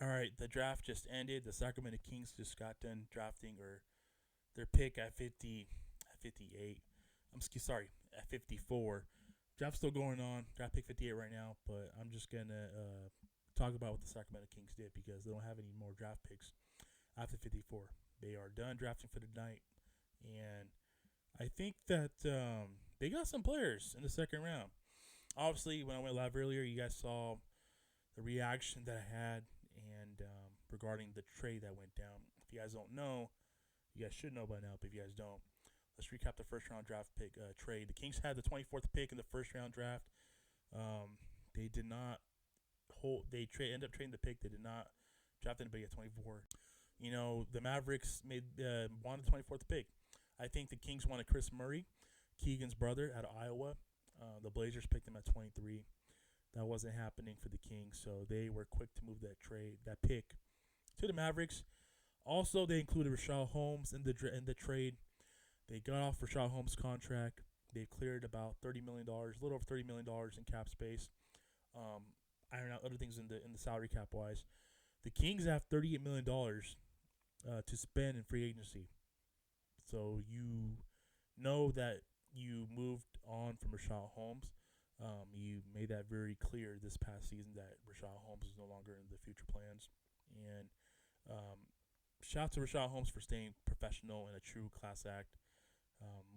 All right, the draft just ended. The Sacramento Kings just got done drafting or their pick at 50, at 58. Sorry, at 54. Draft's still going on. Draft pick 58 right now, but I'm just gonna talk about what the Sacramento Kings did because they don't have any more draft picks after 54. They are done drafting for the night, and I think that they got some players in the second round. Obviously, when I went live earlier, you guys saw the reaction that I had and regarding the trade that went down. If you guys don't know, you guys should know by now, but if you guys don't, let's recap the first round draft pick trade. The Kings had the 24th pick in the first round draft. They did not hold. Ended up trading the pick. They did not draft anybody at 24. You know, the Mavericks wanted the 24th pick. I think the Kings wanted Chris Murray, Keegan's brother, out of Iowa. The Blazers picked him at 23. That wasn't happening for the Kings, so they were quick to move that pick to the Mavericks. Also, they included Rashad Holmes in the trade. They got off Rashad Holmes' contract. They cleared about $30 million, a little over $30 million in cap space. Iron out other things in the salary cap wise. The Kings have $38 million to spend in free agency. So you know that you moved on from Rashad Holmes. You made that very clear this past season that Rashad Holmes is no longer in the future plans. And shout out to Rashad Holmes for staying professional and a true class act.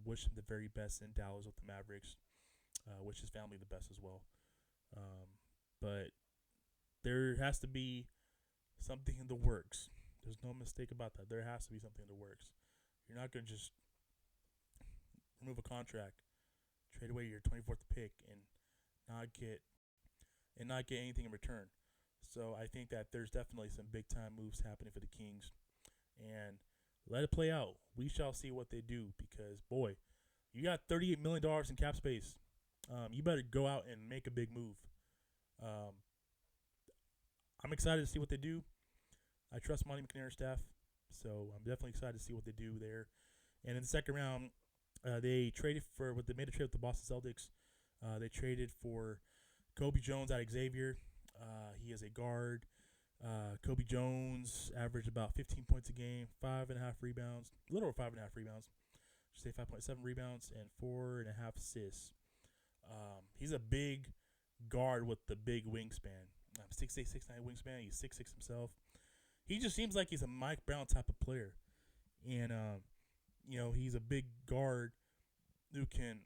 Wish him the very best in Dallas with the Mavericks. Wish his family the best as well. But there has to be something in the works. There's no mistake about that. There has to be something in the works. You're not going to just remove a contract, trade away your 24th pick, and not get anything in return. So I think that there's definitely some big time moves happening for the Kings, and let it play out. We shall see what they do because boy, you got $38 million in cap space. You better go out and make a big move. Um, I'm excited to see what they do. I trust Monty McNair's staff, so I'm definitely excited to see what they do there. And in the second round, they traded for what they made a trade with the Boston Celtics. They traded for Kobe Jones out of Xavier. He is a guard. Kobe Jones averaged about 15 points a game, 5.5 rebounds, a little over 5.5 rebounds. I should say 5.7 rebounds and 4.5 assists. He's a big guard with the big wingspan. 6'8", 6'9" wingspan. He's 6'6" himself. He just seems like he's a Mike Brown type of player. And, he's a big guard who can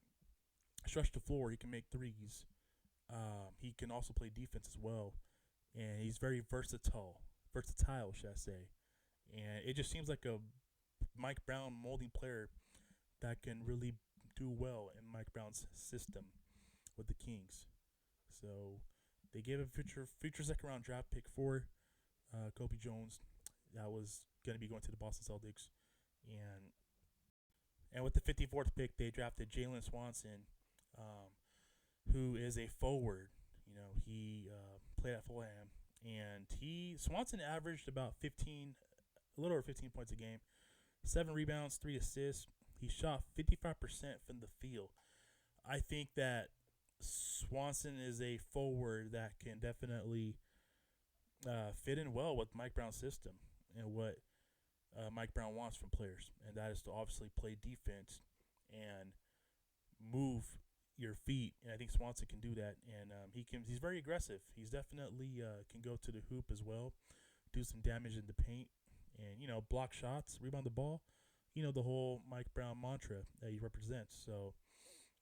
stretch the floor. He can make threes. He can also play defense as well. And he's very versatile, should I say. And it just seems like a Mike Brown molding player that can really do well in Mike Brown's system with the Kings. So they gave a future second round draft pick for Kobe Jones. That was going to be going to the Boston Celtics. And with the 54th pick, they drafted Jalen Swanson, who is a forward. He played at Fulham, and Swanson averaged about a little over 15 points a game, 7 rebounds, 3 assists. He shot 55% from the field. I think that Swanson is a forward that can definitely fit in well with Mike Brown's system and what Mike Brown wants from players, and that is to obviously play defense and move your feet. And I think Swanson can do that, and he's very aggressive. He's definitely can go to the hoop as well, do some damage in the paint, and block shots, rebound the ball. The whole Mike Brown mantra that he represents. So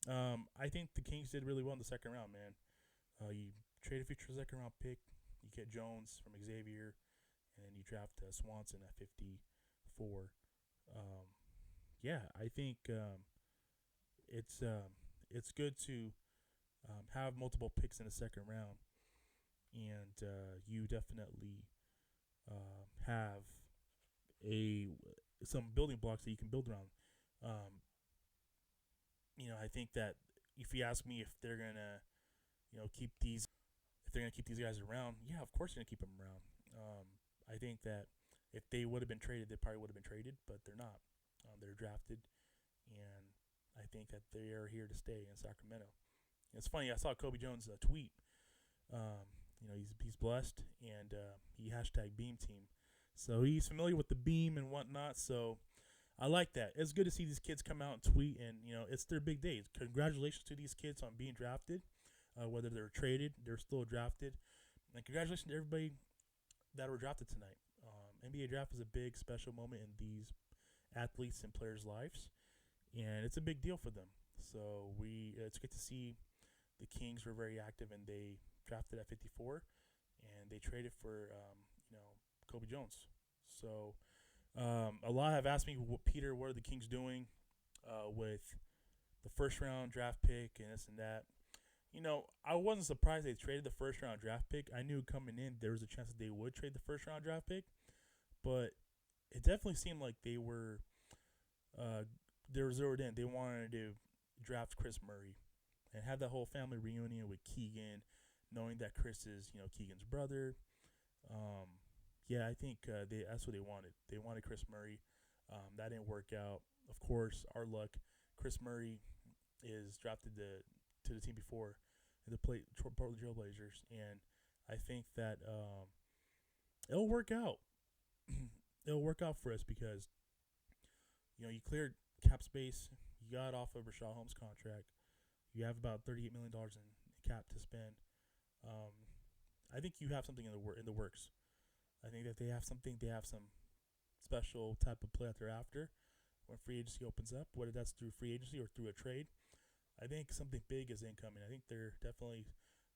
I think the Kings did really well in the second round, man. You trade a future second round pick, you get Jones from Xavier, and then you draft Swanson at 54. I think it's good to have multiple picks in the second round, and you definitely have some building blocks that you can build around. I think that if you ask me if they're gonna, keep these guys around, yeah, of course they're gonna keep them around. I think that if they would have been traded, they probably would have been traded, but they're not. They're drafted, and I think that they are here to stay in Sacramento. It's funny. I saw Kobe Jones' tweet He's blessed, and he hashtag Beam Team, so he's familiar with the beam and whatnot. So I like that. It's good to see these kids come out and tweet, and it's their big day. Congratulations to these kids on being drafted, whether they're traded, they're still drafted, and congratulations to everybody that were drafted tonight. NBA draft is a big special moment in these athletes and players' lives, and it's a big deal for them. So it's good to see the Kings were very active, and they drafted at 54, and they traded for Kobe Jones. So a lot have asked me, Peter, what are the Kings doing with the first round draft pick and this and that? I wasn't surprised they traded the first round draft pick. I knew coming in there was a chance that they would trade the first round draft pick, but it definitely seemed like they were zeroed in. They wanted to draft Chris Murray and have that whole family reunion with Keegan, knowing that Chris is Keegan's brother. I think that's what they wanted. They wanted Chris Murray. That didn't work out. Of course, our luck. Chris Murray is drafted to the team before in the Portland Trailblazers, and I think that it'll work out. It'll work out for us because you cleared cap space. You got off of Rashad Holmes' contract. You have about $38 million in cap to spend. I think you have something in the works. I think that they have something. They have some special type of play that they're after when free agency opens up, whether that's through free agency or through a trade. I think something big is incoming. I think they're definitely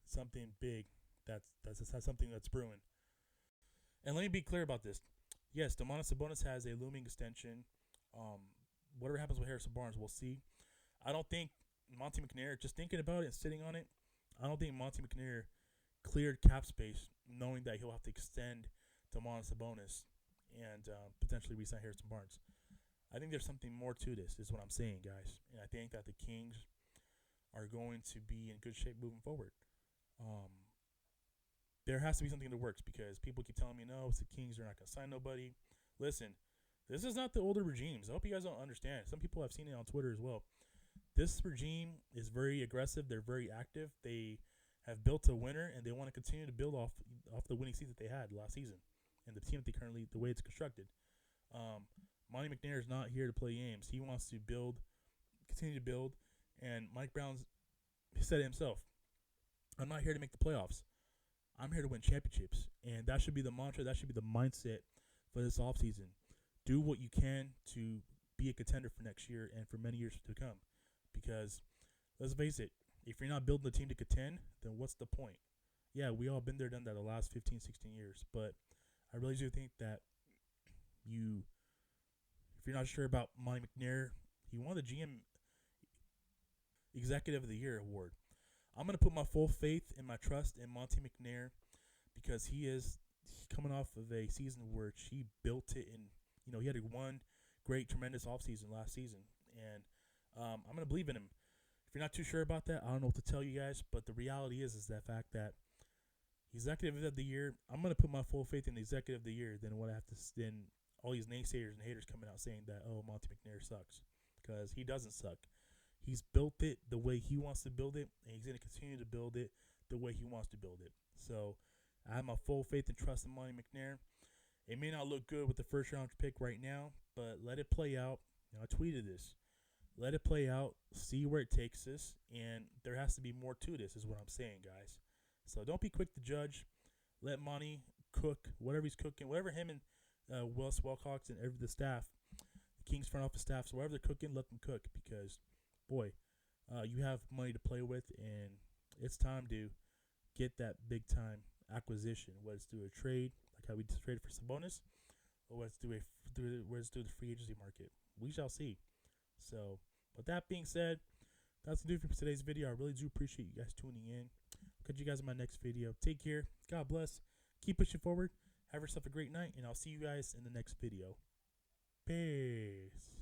something big that's something that's brewing. And let me be clear about this. Yes, Domantas Sabonis has a looming extension. Whatever happens with Harrison Barnes, we'll see. I don't think Monte McNair, just thinking about it and sitting on it, I don't think Monte McNair cleared cap space knowing that he'll have to extend Domantas Sabonis and potentially re-sign Harrison Barnes. I think there's something more to this, is what I'm saying, guys. And I think that the Kings are going to be in good shape moving forward. There has to be something in the works because people keep telling me, no, it's the Kings, they're not going to sign nobody. Listen, this is not the older regimes. I hope you guys don't understand. Some people have seen it on Twitter as well. This regime is very aggressive. They're very active. They have built a winner, and they want to continue to build off the winning season that they had last season and the team that they currently, the way it's constructed. Monty McNair is not here to play games. He wants to build, continue to build, and Mike Brown's said it himself. I'm not here to make the playoffs. I'm here to win championships, and that should be the mantra. That should be the mindset for this offseason. Do what you can to be a contender for next year and for many years to come. Because let's face it, if you're not building the team to contend, then what's the point? Yeah, we all been there, done that the last 15, 16 years. But I really do think that if you're not sure about Monty McNair, he won the GM Executive of the Year award. I'm going to put my full faith and my trust in Monty McNair because he's coming off of a season where he built it and, he had one great, tremendous offseason last season. And I'm going to believe in him. If you're not too sure about that, I don't know what to tell you guys, but the reality is that fact that Executive of the Year, I'm going to put my full faith in the Executive of the Year than what I have to then all these naysayers and haters coming out saying that, oh, Monty McNair sucks, because he doesn't suck. He's built it the way he wants to build it, and he's going to continue to build it the way he wants to build it. So I have my full faith and trust in Monty McNair. It may not look good with the first round pick right now, but let it play out. I tweeted this. Let it play out, see where it takes us, and there has to be more to this is what I'm saying, guys. So don't be quick to judge. Let Monty cook whatever he's cooking, whatever him and Wes Wilcox and the staff, the Kings front office staff, so whatever they're cooking, let them cook because, boy, you have money to play with, and it's time to get that big-time acquisition, whether it's through a trade, like how we just traded for Sabonis, or whether it's through the free agency market. We shall see. So, with that being said, that's the do for today's video. I really do appreciate you guys tuning in. I'll catch you guys in my next video. Take care. God bless. Keep pushing forward. Have yourself a great night, and I'll see you guys in the next video. Peace.